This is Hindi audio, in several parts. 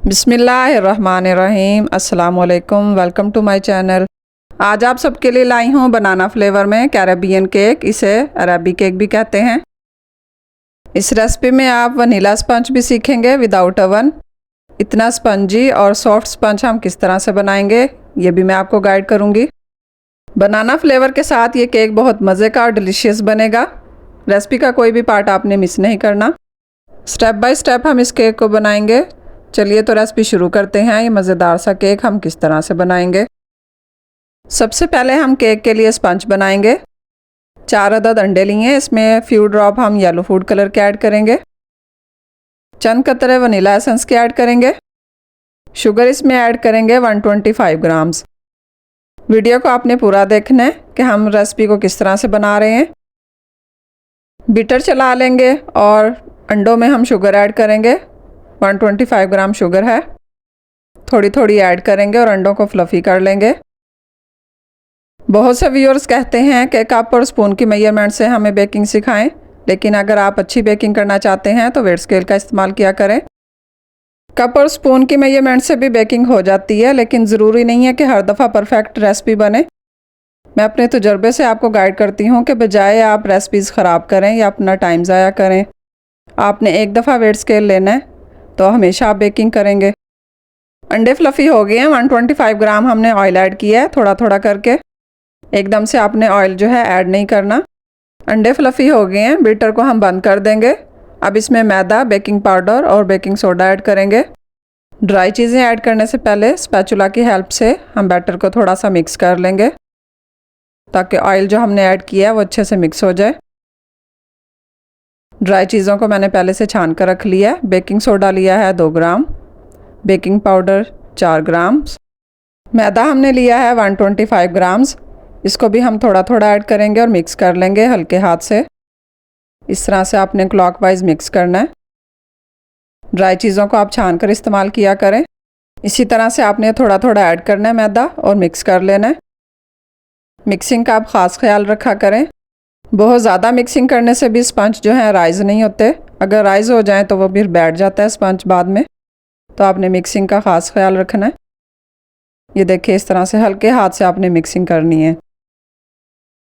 बिस्मिल्लाहिर्रहमानिर्रहीम। अस्सलामुअलैकुम, वेलकम टू माय चैनल। आज आप सबके लिए लाई हूँ बनाना फ्लेवर में कैरेबियन केक। इसे अरबी केक भी कहते हैं। इस रेसिपी में आप वनीला स्पंज भी सीखेंगे विदाउट ओवन। इतना स्पंजी और सॉफ्ट स्पंज हम किस तरह से बनाएंगे ये भी मैं आपको गाइड करूँगी। बनाना फ्लेवर के साथ ये केक बहुत मज़े का और डिलीशियस बनेगा। रेसिपी का कोई भी पार्ट आपने मिस नहीं करना। स्टेप बाय स्टेप हम इस केक को बनाएंगे। चलिए तो रेसिपी शुरू करते हैं। ये मज़ेदार सा केक हम किस तरह से बनाएंगे। सबसे पहले हम केक के लिए स्पंज बनाएंगे। 4 अदद अंडे लिए, इसमें फ्यू ड्रॉप हम येलो फूड कलर के ऐड करेंगे। चंद कतरे वनीला एसेंस के ऐड करेंगे। शुगर इसमें ऐड करेंगे 125 ग्राम्स। वीडियो को आपने पूरा देखना है कि हम रेसिपी को किस तरह से बना रहे हैं। बीटर चला लेंगे और अंडों में हम शुगर ऐड करेंगे। 125 ग्राम शुगर है, थोड़ी थोड़ी ऐड करेंगे और अंडों को फ्लफ़ी कर लेंगे। बहुत से व्यूअर्स कहते हैं कि कप और स्पून की मेजरमेंट से हमें बेकिंग सिखाएं, लेकिन अगर आप अच्छी बेकिंग करना चाहते हैं तो वेट स्केल का इस्तेमाल किया करें। कप और स्पून की मेजरमेंट से भी बेकिंग हो जाती है, लेकिन ज़रूरी नहीं है कि हर दफ़ा परफेक्ट रेसिपी बने। मैं अपने तजुर्बे से आपको गाइड करती हूँ कि बजाय आप रेसिपीज़ ख़राब करें या अपना टाइम ज़ाया करें, आपने एक दफ़ा वेट स्केल लेना है तो हमेशा आप बेकिंग करेंगे। अंडे फ्लफ़ी हो गए हैं। 125 ग्राम हमने ऑयल ऐड किया है, थोड़ा थोड़ा करके। एकदम से आपने ऑयल जो है ऐड नहीं करना। अंडे फ्लफ़ी हो गए हैं, बीटर को हम बंद कर देंगे। अब इसमें मैदा, बेकिंग पाउडर और बेकिंग सोडा ऐड करेंगे। ड्राई चीज़ें ऐड करने से पहले स्पैचुला की हेल्प से हम बैटर को थोड़ा सा मिक्स कर लेंगे ताकि ऑयल जो हमने ऐड किया है वो अच्छे से मिक्स हो जाए। ड्राई चीज़ों को मैंने पहले से छान कर रख लिया है। बेकिंग सोडा लिया है 2 ग्राम, बेकिंग पाउडर 4 ग्राम्स, मैदा हमने लिया है 125 ग्राम्स। इसको भी हम थोड़ा थोड़ा ऐड करेंगे और मिक्स कर लेंगे हल्के हाथ से। इस तरह से आपने क्लॉकवाइज मिक्स करना है। ड्राई चीज़ों को आप छान कर इस्तेमाल किया करें। इसी तरह से आपने थोड़ा थोड़ा ऐड करना है मैदा और मिक्स कर लेना है। मिक्सिंग का आप ख़ास ख्याल रखा करें। बहुत ज़्यादा मिक्सिंग करने से भी स्पंज जो है राइज़ नहीं होते। अगर राइज़ हो जाए तो वो फिर बैठ जाता है स्पंज बाद में, तो आपने मिक्सिंग का ख़ास ख्याल रखना है। ये देखिए, इस तरह से हल्के हाथ से आपने मिक्सिंग करनी है।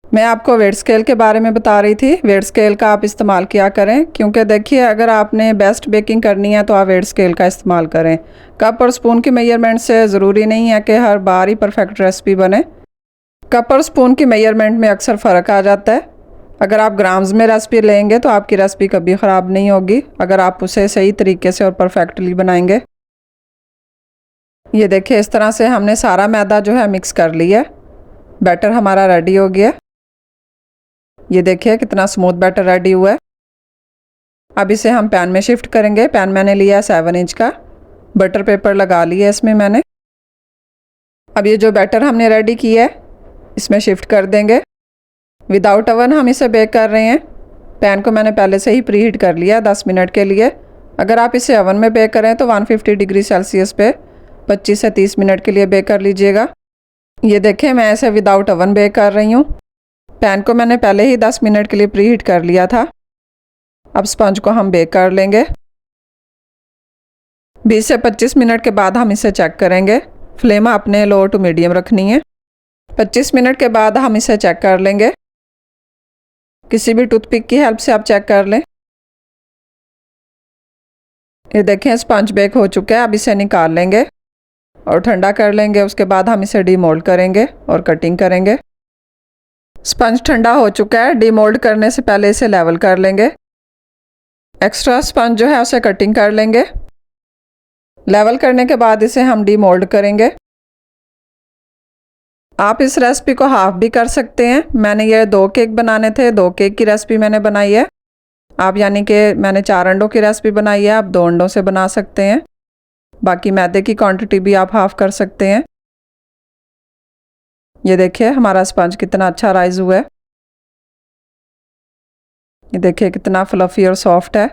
मैं आपको वेट स्केल के बारे में बता रही थी। वेट स्केल का आप इस्तेमाल किया करें, क्योंकि देखिए अगर आपने बेस्ट बेकिंग करनी है तो आप वेट स्केल का इस्तेमाल करें। कप और स्पून की मेजरमेंट से ज़रूरी नहीं है कि हर बार ही परफेक्ट रेसिपी बने। कप और स्पून की मेजरमेंट में अक्सर फ़र्क आ जाता है। अगर आप ग्राम्स में रेसिपी लेंगे तो आपकी रेसिपी कभी ख़राब नहीं होगी, अगर आप उसे सही तरीके से और परफेक्टली बनाएंगे। ये देखिए, इस तरह से हमने सारा मैदा जो है मिक्स कर लिया। बैटर हमारा रेडी हो गया। ये देखिए कितना स्मूथ बैटर रेडी हुआ है। अब इसे हम पैन में शिफ्ट करेंगे। पैन मैंने लिया है 7 इंच का। बटर पेपर लगा लिया इसमें मैंने। अब ये जो बैटर हमने रेडी किया है इसमें शिफ्ट कर देंगे। विदाउट ओवन हम इसे बेक कर रहे हैं। पैन को मैंने पहले से ही प्री हीट कर लिया 10 मिनट के लिए। अगर आप इसे ओवन में बेक करें तो 150 डिग्री सेल्सियस पे 25 से 30 मिनट के लिए बेक कर लीजिएगा। ये देखें, मैं इसे विदाउट ओवन बेक कर रही हूँ। पैन को मैंने पहले ही 10 मिनट के लिए प्री हीट कर लिया था। अब स्पंज को हम बेक कर लेंगे। 20 से 25 मिनट के बाद हम इसे चेक करेंगे। फ्लेम आपने लो टू मीडियम रखनी है। 25 मिनट के बाद हम इसे चेक कर लेंगे। किसी भी टूथपिक की हेल्प से आप चेक कर लें। ये देखें, स्पंज बेक हो चुका है। अब इसे निकाल लेंगे और ठंडा कर लेंगे। उसके बाद हम इसे डीमोल्ड करेंगे और कटिंग करेंगे। स्पंज ठंडा हो चुका है। डीमोल्ड करने से पहले इसे लेवल कर लेंगे। एक्स्ट्रा स्पंज जो है उसे कटिंग कर लेंगे। लेवल करने के बाद इसे हम डीमोल्ड करेंगे। आप इस रेसिपी को हाफ भी कर सकते हैं। मैंने ये 2 केक बनाने थे, 2 केक की रेसिपी मैंने बनाई है। आप यानी कि मैंने 4 अंडों की रेसिपी बनाई है, आप 2 अंडों से बना सकते हैं। बाकी मैदे की क्वांटिटी भी आप हाफ कर सकते हैं। ये देखिए हमारा स्पंज कितना अच्छा राइज हुआ है। ये देखिए कितना फ्लफ़ी और सॉफ्ट है।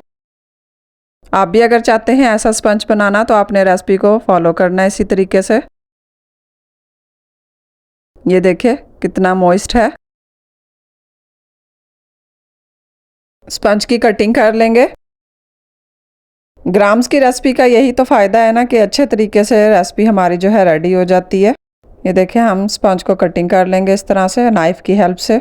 आप भी अगर चाहते हैं ऐसा स्पंज बनाना तो आपने रेसिपी को फॉलो करना है इसी तरीके से। ये देखिए कितना मॉइस्ट है। स्पंज की कटिंग कर लेंगे। ग्राम्स की रेसिपी का यही तो फ़ायदा है ना कि अच्छे तरीके से रेसिपी हमारी जो है रेडी हो जाती है। ये देखिए हम स्पंज को कटिंग कर लेंगे इस तरह से नाइफ़ की हेल्प से।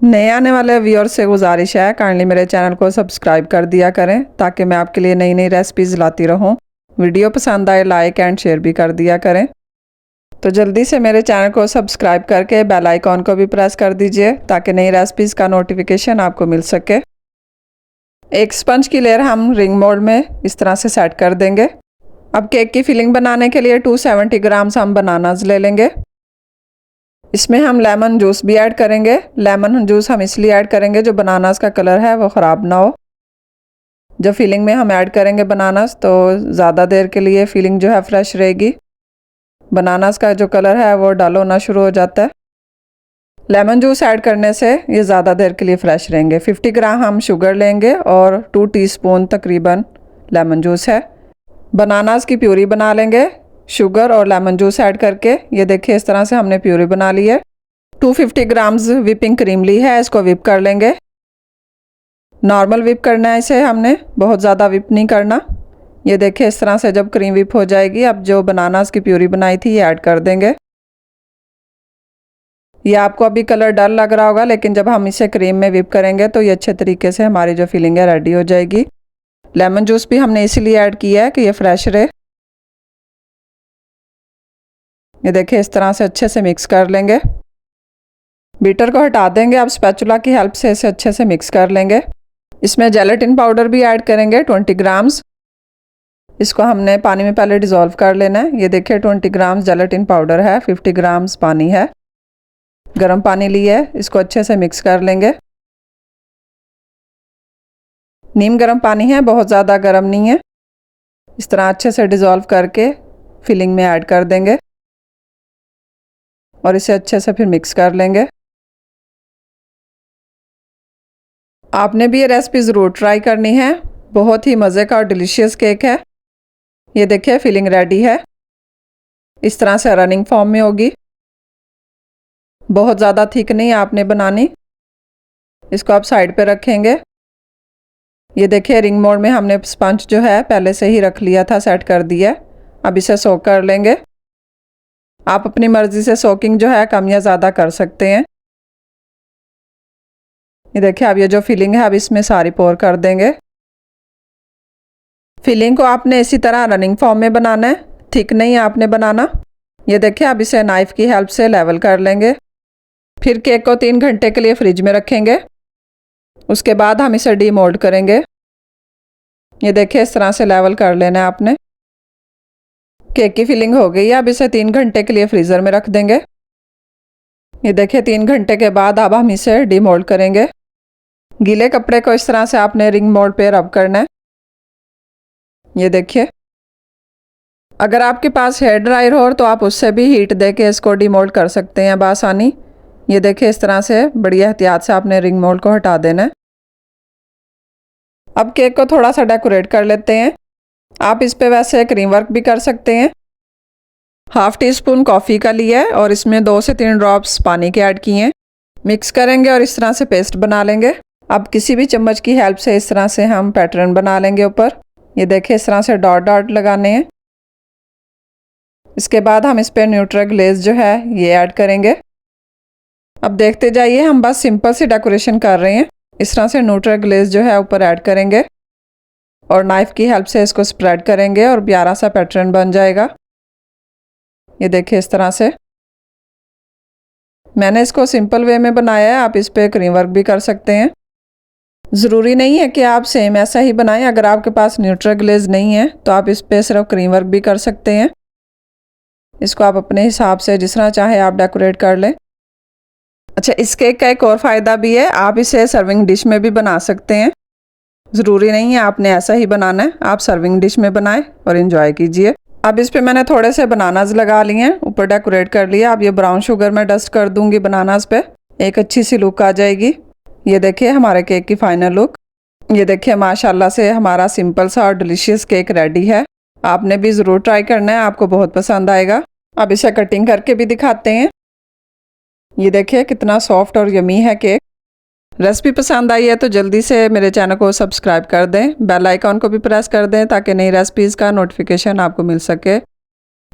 नए आने वाले व्यूअर्स से गुजारिश है काइंडली मेरे चैनल को सब्सक्राइब कर दिया करें ताकि मैं आपके लिए नई नई रेसिपीज़ लाती रहूं। वीडियो पसंद आए लाइक एंड शेयर भी कर दिया करें। तो जल्दी से मेरे चैनल को सब्सक्राइब करके बेल आइकॉन को भी प्रेस कर दीजिए ताकि नई रेसिपीज़ का नोटिफिकेशन आपको मिल सके। एक स्पंज की लेयर हम रिंग मोल्ड में इस तरह से सेट कर देंगे। अब केक की फिलिंग बनाने के लिए 270 ग्राम्स हम बनानास ले लेंगे। इसमें हम लेमन जूस भी ऐड करेंगे। लेमन जूस हम इसलिए ऐड करेंगे जो बनानास का कलर है वो ख़राब ना हो। जब फिलिंग में हम ऐड करेंगे बनानास तो ज़्यादा देर के लिए फिलिंग जो है फ्रेश रहेगी। बनानास का जो कलर है वो डल होना शुरू हो जाता है। लेमन जूस ऐड करने से ये ज़्यादा देर के लिए फ्रेश रहेंगे। 50 ग्राम हम शुगर लेंगे और 2 टीस्पून तकरीबन लेमन जूस है। बनानास की प्यूरी बना लेंगे शुगर और लेमन जूस ऐड करके। ये देखिए इस तरह से हमने प्यूरी बना ली है। 250 ग्राम्स विपिंग क्रीम ली है, इसको विप कर लेंगे। नॉर्मल विप करना है इसे हमने, बहुत ज़्यादा विप नहीं करना। ये देखिए इस तरह से जब क्रीम विप हो जाएगी अब जो बनानास की प्यूरी बनाई थी ये ऐड कर देंगे। ये आपको अभी कलर डल लग रहा होगा लेकिन जब हम इसे क्रीम में विप करेंगे तो ये अच्छे तरीके से हमारी जो फिलिंग है रेडी हो जाएगी। लेमन जूस भी हमने इसीलिए ऐड किया है कि ये फ्रेश रहे। ये देखिए इस तरह से अच्छे से मिक्स कर लेंगे। बीटर को हटा देंगे, अब स्पैचुला की हेल्प से इसे अच्छे से मिक्स कर लेंगे। इसमें जेलेटिन पाउडर भी ऐड करेंगे 20 ग्राम्स। इसको हमने पानी में पहले डिज़ोल्व कर लेना है। ये देखिए 20 ग्राम्स जेलेटिन पाउडर है, 50 ग्राम्स पानी है। गर्म पानी लिया है, इसको अच्छे से मिक्स कर लेंगे। नीम गर्म पानी है, बहुत ज़्यादा गर्म नहीं है। इस तरह अच्छे से डिज़ोल्व करके फिलिंग में ऐड कर देंगे और इसे अच्छे से फिर मिक्स कर लेंगे। आपने भी ये रेसिपी ज़रूर ट्राई करनी है, बहुत ही मज़े का और डिलीशियस केक है। ये देखिए फिलिंग रेडी है, इस तरह से रनिंग फॉर्म में होगी। बहुत ज़्यादा थिक नहीं आपने बनानी। इसको आप साइड पे रखेंगे। ये देखिए रिंग मोल्ड में हमने स्पंज जो है पहले से ही रख लिया था, सेट कर दिया। अब इसे सोक कर लेंगे। आप अपनी मर्ज़ी से सोकिंग जो है कम या ज़्यादा कर सकते हैं। ये देखिए अब ये जो फिलिंग है अब इसमें सारी पोर कर देंगे। फिलिंग को आपने इसी तरह रनिंग फॉर्म में बनाना है, थिक नहीं आपने बनाना। ये देखिए अब इसे नाइफ़ की हेल्प से लेवल कर लेंगे। फिर केक को 3 घंटे के लिए फ्रिज में रखेंगे। उसके बाद हम इसे डीमोल्ड करेंगे। ये देखिए इस तरह से लेवल कर लेना है आपने। केक की फिलिंग हो गई है, अब इसे 3 घंटे के लिए फ्रीज़र में रख देंगे। ये देखिए 3 घंटे के बाद अब हम इसे डीमोल्ड करेंगे। गीले कपड़े को इस तरह से आपने रिंग मोल्ड पे रब करना है। ये देखिए अगर आपके पास हेयर ड्रायर हो तो आप उससे भी हीट दे के इसको डीमोल्ड कर सकते हैं बआसानी। ये देखिए इस तरह से बड़ी एहतियात से आपने रिंग मोल्ड को हटा देना है। अब केक को थोड़ा सा डेकोरेट कर लेते हैं। आप इस पे वैसे क्रीम वर्क भी कर सकते हैं। हाफ़ टी स्पून कॉफ़ी का लिया है और इसमें 2 से 3 ड्रॉप्स पानी के ऐड किए हैं। मिक्स करेंगे और इस तरह से पेस्ट बना लेंगे। अब किसी भी चम्मच की हेल्प से इस तरह से हम पैटर्न बना लेंगे ऊपर। ये देखिए इस तरह से डॉट डॉट लगाने हैं। इसके बाद हम इस पर न्यूट्रा ग्लेज जो है ये ऐड करेंगे। अब देखते जाइए, हम बस सिंपल सी डेकोरेशन कर रहे हैं। इस तरह से न्यूट्रा ग्लेज जो है ऊपर ऐड करेंगे और नाइफ़ की हेल्प से इसको स्प्रेड करेंगे और प्यारा सा पैटर्न बन जाएगा। ये देखिए इस तरह से मैंने इसको सिंपल वे में बनाया है, आप इस पर क्रीम वर्क भी कर सकते हैं। ज़रूरी नहीं है कि आप सेम ऐसा ही बनाएं। अगर आपके पास न्यूट्रा ग्लेज नहीं है तो आप इस पर सिर्फ क्रीम वर्क भी कर सकते हैं। इसको आप अपने हिसाब से जिस तरह चाहे आप डेकोरेट कर लें। अच्छा, इस केक का एक और फ़ायदा भी है, आप इसे सर्विंग डिश में भी बना सकते हैं। ज़रूरी नहीं है आपने ऐसा ही बनाना है, आप सर्विंग डिश में बनाएं और इन्जॉय कीजिए। अब इस पे मैंने थोड़े से बनानास लगा लिए हैं, ऊपर डेकोरेट कर लिया। अब ये ब्राउन शुगर मैं डस्ट कर दूंगी बनानास पे, एक अच्छी सी लुक आ जाएगी। ये देखिए हमारे केक की फाइनल लुक। ये देखिए माशाल्लाह से हमारा सिंपल सा और डिलीशियस केक रेडी है। आपने भी ज़रूर ट्राई करना है, आपको बहुत पसंद आएगा। अब इसे कटिंग करके भी दिखाते हैं। ये देखिए कितना सॉफ्ट और यमी है केक। रेसिपी पसंद आई है तो जल्दी से मेरे चैनल को सब्सक्राइब कर दें, बेल आइकॉन को भी प्रेस कर दें ताकि नई रेसिपीज़ का नोटिफिकेशन आपको मिल सके।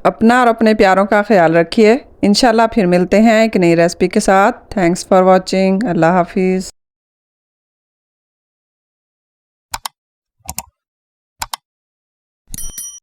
अपना और अपने प्यारों का ख्याल रखिए। इंशाल्लाह फिर मिलते हैं एक नई रेसिपी के साथ। Thanks for watching. अल्लाह हाफिज़।